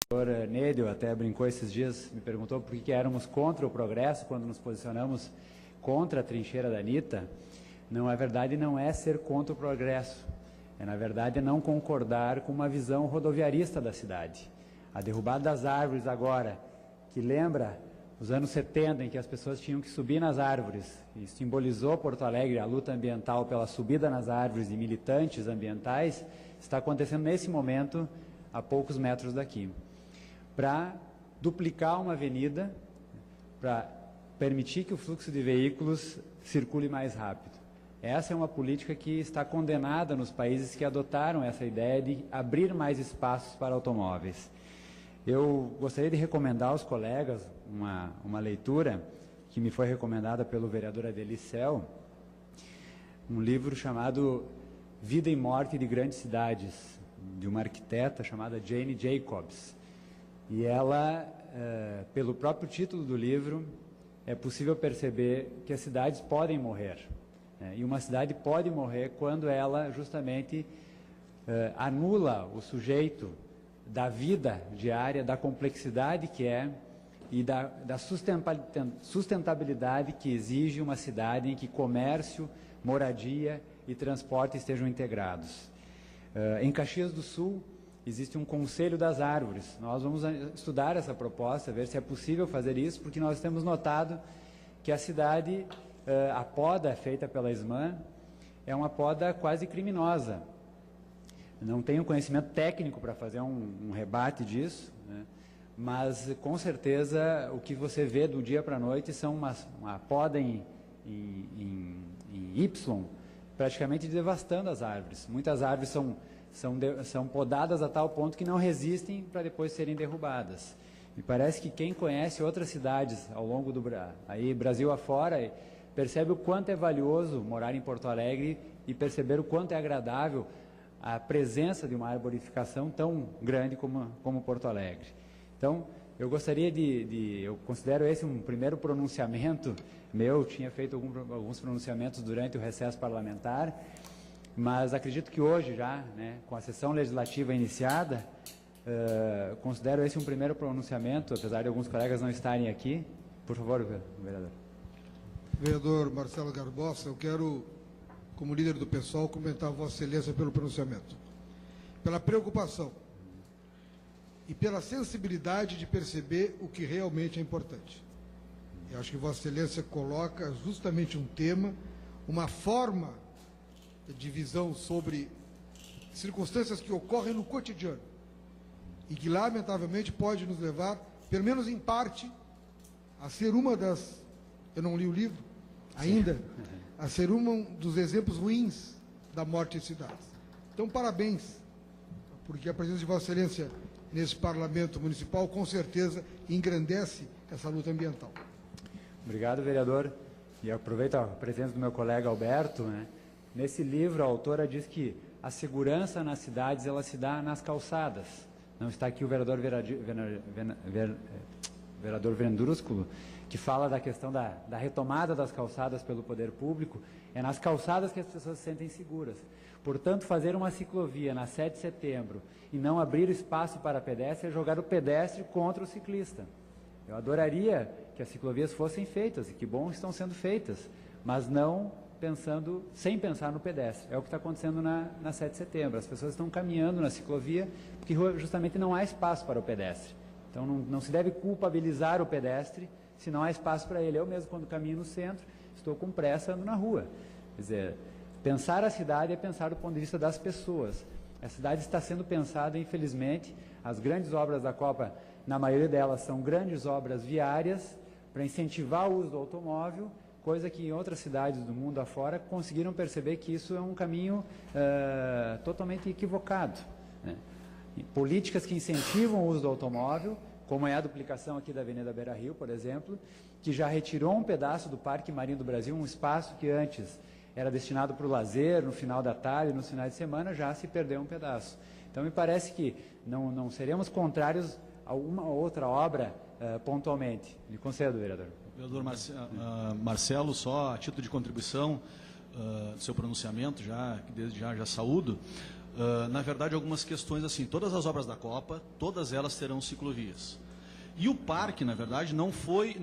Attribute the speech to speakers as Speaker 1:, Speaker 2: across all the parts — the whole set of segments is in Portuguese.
Speaker 1: vereador Nédio até brincou esses dias, me perguntou por que éramos contra o progresso quando nos posicionamos contra a trincheira da Anitta. Não, a verdade não é ser contra o progresso, na verdade é não concordar com uma visão rodoviarista da cidade. A derrubada das árvores agora, que lembra os anos 70, em que as pessoas tinham que subir nas árvores, e simbolizou Porto Alegre, a luta ambiental pela subida nas árvores de militantes ambientais, está acontecendo nesse momento, a poucos metros daqui. Para duplicar uma avenida, para permitir que o fluxo de veículos circule mais rápido. Essa é uma política que está condenada nos países que adotaram essa ideia de abrir mais espaços para automóveis. Eu gostaria de recomendar aos colegas uma leitura que me foi recomendada pelo vereador Adelicel, um livro chamado Vida e Morte de Grandes Cidades, de uma arquiteta chamada Jane Jacobs. E ela, pelo próprio título do livro, é possível perceber que as cidades podem morrer. E uma cidade pode morrer quando ela justamente anula o sujeito da vida diária, da complexidade que é e da sustentabilidade que exige uma cidade em que comércio, moradia e transporte estejam integrados. Em Caxias do Sul existe um Conselho das Árvores. Nós vamos estudar essa proposta, ver se é possível fazer isso, porque nós temos notado que a cidade, a poda feita pela SMAN é uma poda quase criminosa. Não tenho conhecimento técnico para fazer um rebate disso, né? Mas com certeza o que você vê do dia para a noite são uma poda em Y, praticamente devastando as árvores. Muitas árvores são podadas a tal ponto que não resistem para depois serem derrubadas. Me parece que quem conhece outras cidades ao longo do Brasil afora percebe o quanto é valioso morar em Porto Alegre e perceber o quanto é agradável a presença de uma arborificação tão grande como Porto Alegre. Então, eu gostaria eu considero esse um primeiro pronunciamento meu, tinha feito alguns pronunciamentos durante o recesso parlamentar, mas acredito que hoje já, né, com a sessão legislativa iniciada, considero esse um primeiro pronunciamento, apesar de alguns colegas não estarem aqui. Por favor, vereador.
Speaker 2: Vereador Marcelo Garbosa, eu quero, como líder do PSOL, comentar a Vossa Excelência pelo pronunciamento, pela preocupação e pela sensibilidade de perceber o que realmente é importante. Eu acho que Vossa Excelência coloca justamente um tema, uma forma de visão sobre circunstâncias que ocorrem no cotidiano e que, lamentavelmente, pode nos levar, pelo menos em parte, a ser uma das... Eu não li o livro ainda, a ser um dos exemplos ruins da morte em cidades. Então, parabéns, porque a presença de Vossa Excelência nesse Parlamento Municipal, com certeza, engrandece essa luta ambiental.
Speaker 1: Obrigado, vereador. E aproveito a presença do meu colega Alberto, né? Nesse livro, a autora diz que a segurança nas cidades, ela se dá nas calçadas. Não está aqui o vereador Vendrúsculo, que fala da questão da retomada das calçadas pelo poder público. É nas calçadas que as pessoas se sentem seguras. Portanto, fazer uma ciclovia na 7 de setembro e não abrir espaço para pedestre é jogar o pedestre contra o ciclista. Eu adoraria que as ciclovias fossem feitas, e que bom estão sendo feitas, mas não sem pensar no pedestre. É o que está acontecendo na 7 de setembro. As pessoas estão caminhando na ciclovia porque justamente não há espaço para o pedestre. Então não se deve culpabilizar o pedestre se não há espaço para ele. Eu mesmo, quando caminho no centro, estou com pressa, ando na rua. Quer dizer, pensar a cidade é pensar do ponto de vista das pessoas. A cidade está sendo pensada, infelizmente, as grandes obras da Copa, na maioria delas são grandes obras viárias para incentivar o uso do automóvel, coisa que em outras cidades do mundo afora conseguiram perceber que isso é um caminho totalmente equivocado, né? Políticas que incentivam o uso do automóvel, como é a duplicação aqui da Avenida Beira-Rio, por exemplo, que já retirou um pedaço do Parque Marinho do Brasil, um espaço que antes era destinado para o lazer, no final da tarde, nos finais de semana, já se perdeu um pedaço. Então, me parece que não seremos contrários a uma ou outra obra pontualmente. Lhe concedo, vereador.
Speaker 3: Vereador Marcelo, só a título de contribuição do seu pronunciamento, que desde já saúdo, Na verdade, algumas questões assim, todas as obras da Copa, todas elas terão ciclovias. E o parque, na verdade, não foi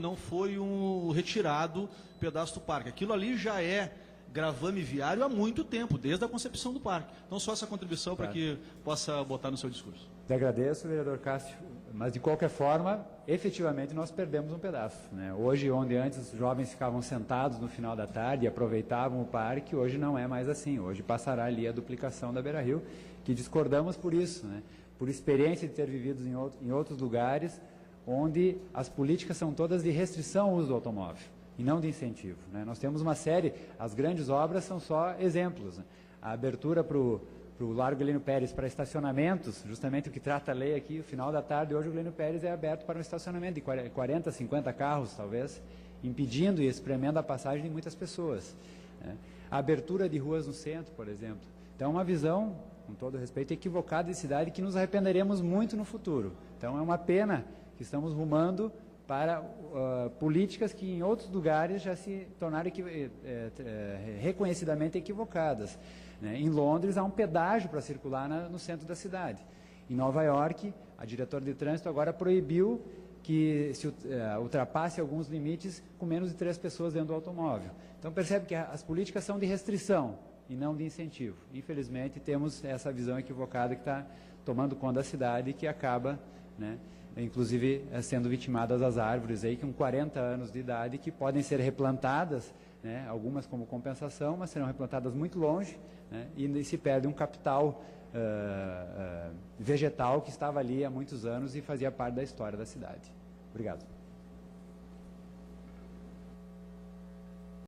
Speaker 3: um retirado pedaço do parque. Aquilo ali já é gravame viário há muito tempo, desde a concepção do parque. Então, só essa contribuição para que possa botar no seu discurso.
Speaker 1: Te agradeço, vereador Cássio, mas de qualquer forma, efetivamente nós perdemos um pedaço, né? Hoje, onde antes os jovens ficavam sentados no final da tarde e aproveitavam o parque, hoje não é mais assim. Hoje passará ali a duplicação da Beira-Rio, que discordamos por isso, né? Por experiência de ter vivido em outros lugares, onde as políticas são todas de restrição ao uso do automóvel e não de incentivo, né? Nós temos uma série, as grandes obras são só exemplos, né? A abertura para o Largo Glênio Pérez para estacionamentos, justamente o que trata a lei aqui, no final da tarde, hoje o Glênio Pérez é aberto para um estacionamento de 40, 50 carros, talvez, impedindo e espremendo a passagem de muitas pessoas, né? A abertura de ruas no centro, por exemplo. Então, uma visão, com todo respeito, equivocada de cidade que nos arrependeremos muito no futuro. Então, é uma pena que estamos rumando para políticas que em outros lugares já se tornaram reconhecidamente equivocadas, né? Em Londres há um pedágio para circular no centro da cidade. Em Nova York, a diretora de trânsito agora proibiu que se ultrapasse alguns limites com menos de 3 pessoas dentro do automóvel. Então percebe que as políticas são de restrição e não de incentivo. Infelizmente temos essa visão equivocada que está tomando conta da cidade e que acaba, né, inclusive sendo vitimadas as árvores aí com 40 anos de idade que podem ser replantadas, né, algumas como compensação, mas serão replantadas muito longe, né, e se perde um capital vegetal que estava ali há muitos anos e fazia parte da história da cidade. Obrigado.